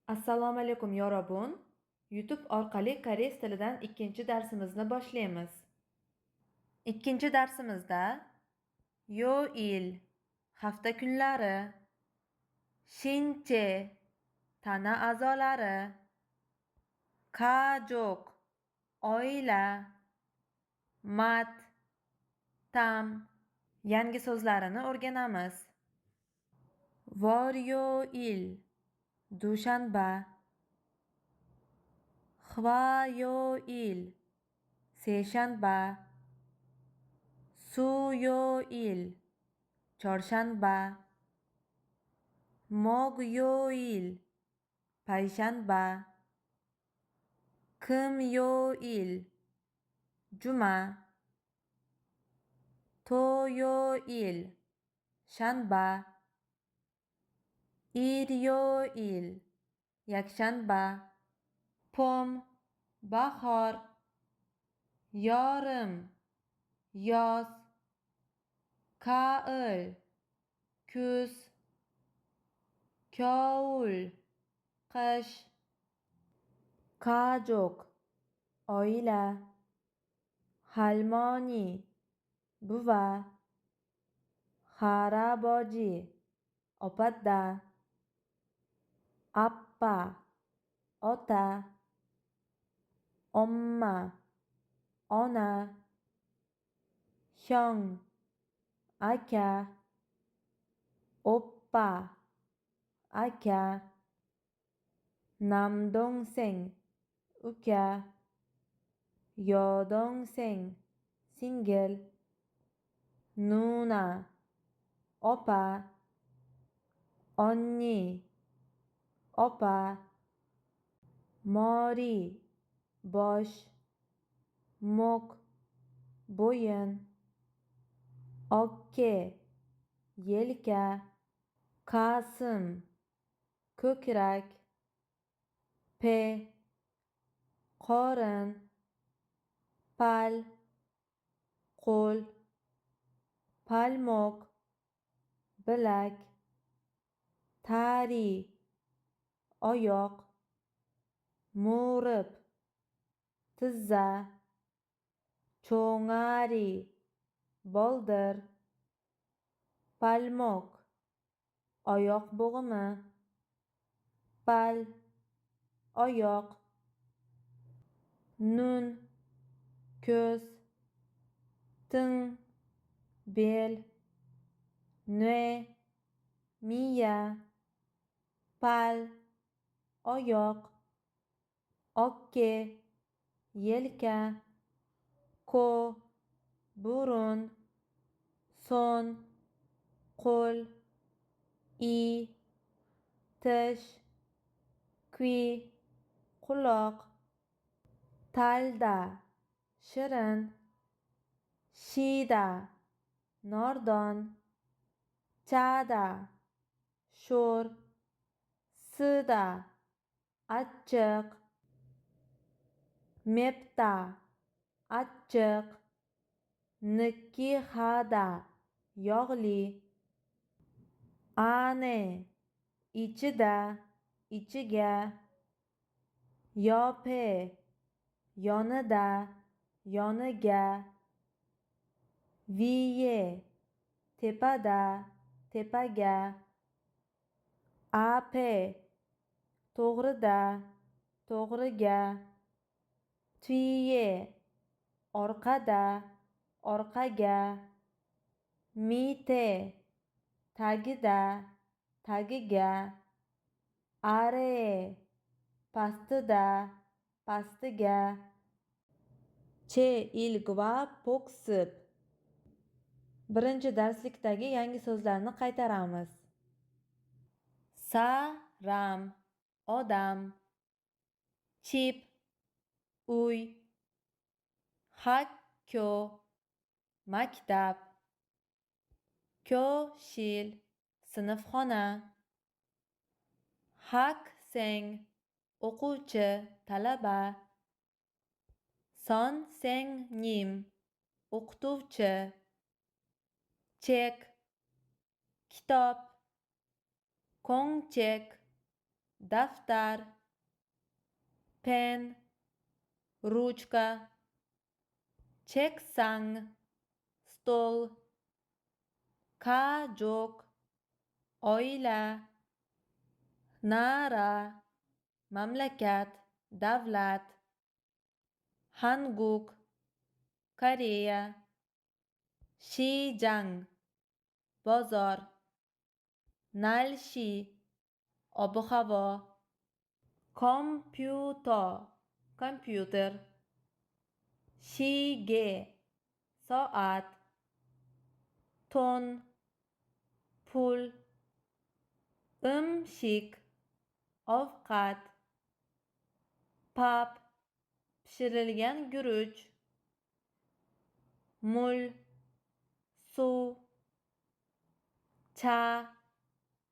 Assalomu alaykum yorobun. YouTube orqali koreys tilidan ikkinchi darsimizni boshlaymiz. Ikkinchi darsimizda yo'il hafta kunlari, shinche tana a'zolari, kajok oila, mat tam yangi so'zlarini o'rganamiz. Voryoil dushanba, Hvayoil seshanba, Suyoil chorshanba, Mogyoil payshanba, Kimyoil juma, Toyoil shanba, Iryoil yakshanba, Pom bahor, yorim yoz, Kail kuz, Kyovul qish, Kajok oila, Halmoni buva, Haraboji opada, Appa ota, Omma ona, Hyong aka, Oppa aka, Namdongseng uka, Yodongseng singil, Nuna opa, Onni opa, Mori bosh, Mok bo'yin, Okke yelka, Qasim ko'krak, Pe qorin, Pal qo'l, Palmoq bilak, Tari oyoq, Mo'rib tizza, Cho'ngari boldir, Palmoq oyoq bo'g'imi, Pal oyoq, Nun ko'z, Ting bel, Nue miya, Pal oyoq, Okke yelka, Ko burun, Son qo'l, I tish, Qui quloq, Talda shirin, Shida nordon, Chada sho'r, Sida achchiq, Mepta achchiq, Nikkihada yog'li, Ane ichida ichiga, Yope yonida yoniga, Viye tepada tepaga, Ape to'g'rida to'g'riga, Tuye orqada orqaga, Mite tagida tagiga, Are pastida pastiga, Che ilgva po'ksib. Birinchi darslikdagi yangi so'zlarni qaytaramiz. Saram odam, chip uy, Hakko maktab, Koshil sinfxona, Hakseng o'quvchi talaba, Sonsengnim o'qituvchi, Chek kitob, Kongchek daftar, pen, ruchka, cheksang, stol, kajok, oila, nara, mamlakat, davlat, Hanguk, Koreya, Shijang, bozor, Nalshi, ob-havo, kompyuter, Shige, soat, ton, pul, imshik, ovqat, pap, pishirilgan guruch, mul, suv, cha,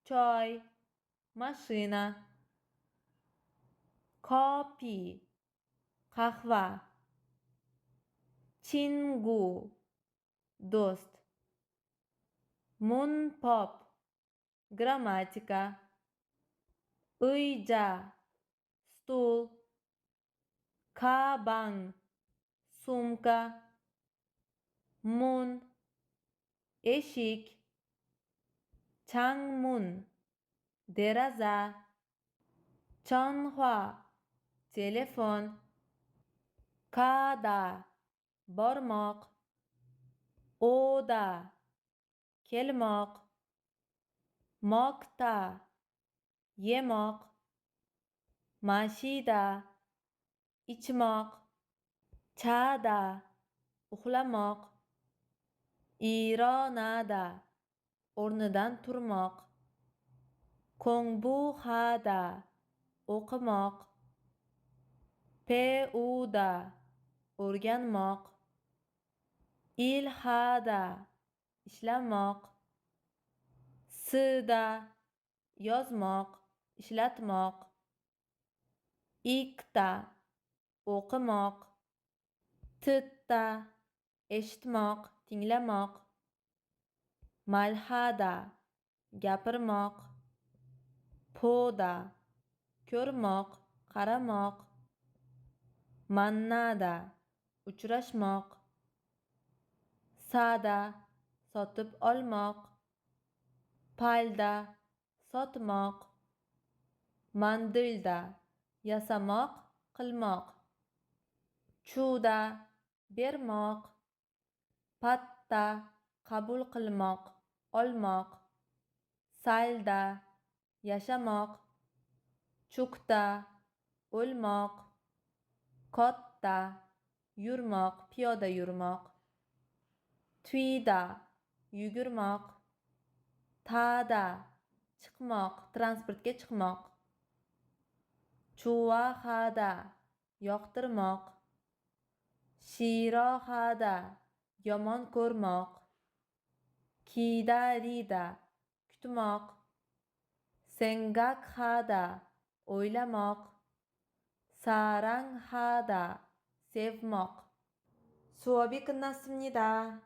choy, mashina, kopi, qahva, chingu, do'st, munpop, grammatika, uyja, stul, kabang, sumka, mun, eshik, changmun, deraza, chonhua, telefon, kada, bormoq, oda, kelmoq, moqta, yemoq, mashida, ichmoq, chada, uxlamoq, ironada, o'rnidan turmoq, ko'ngbuxada, o'qimoq, puda, o'rganmoq, ilhada, ishlamoq, sida, yozmoq, ishlatmoq, ikta, o'qimoq, titta, eshitmoq, tinglamoq, malhada, gapirmoq, poda, ko'rmoq, qaramoq, mannada, uchrashmoq, sada, sotib olmoq, palda, sotmoq, mandilda, yasamoq, qilmoq, chuda, bermoq, patta, qabul qilmoq, olmoq, salda, yashamoq, chukta, o'lmoq, kotta, yurmoq, piyoda yurmoq, tuyda, yugurmoq, tada, chiqmoq, transportga chiqmoq, chuvahada, yoqtirmoq, shirohada, yomon ko'rmoq, kidarida, kutmoq, sengakhada, o'ylamoq, saranghada, sevmoq. 수업이 끝났습니다.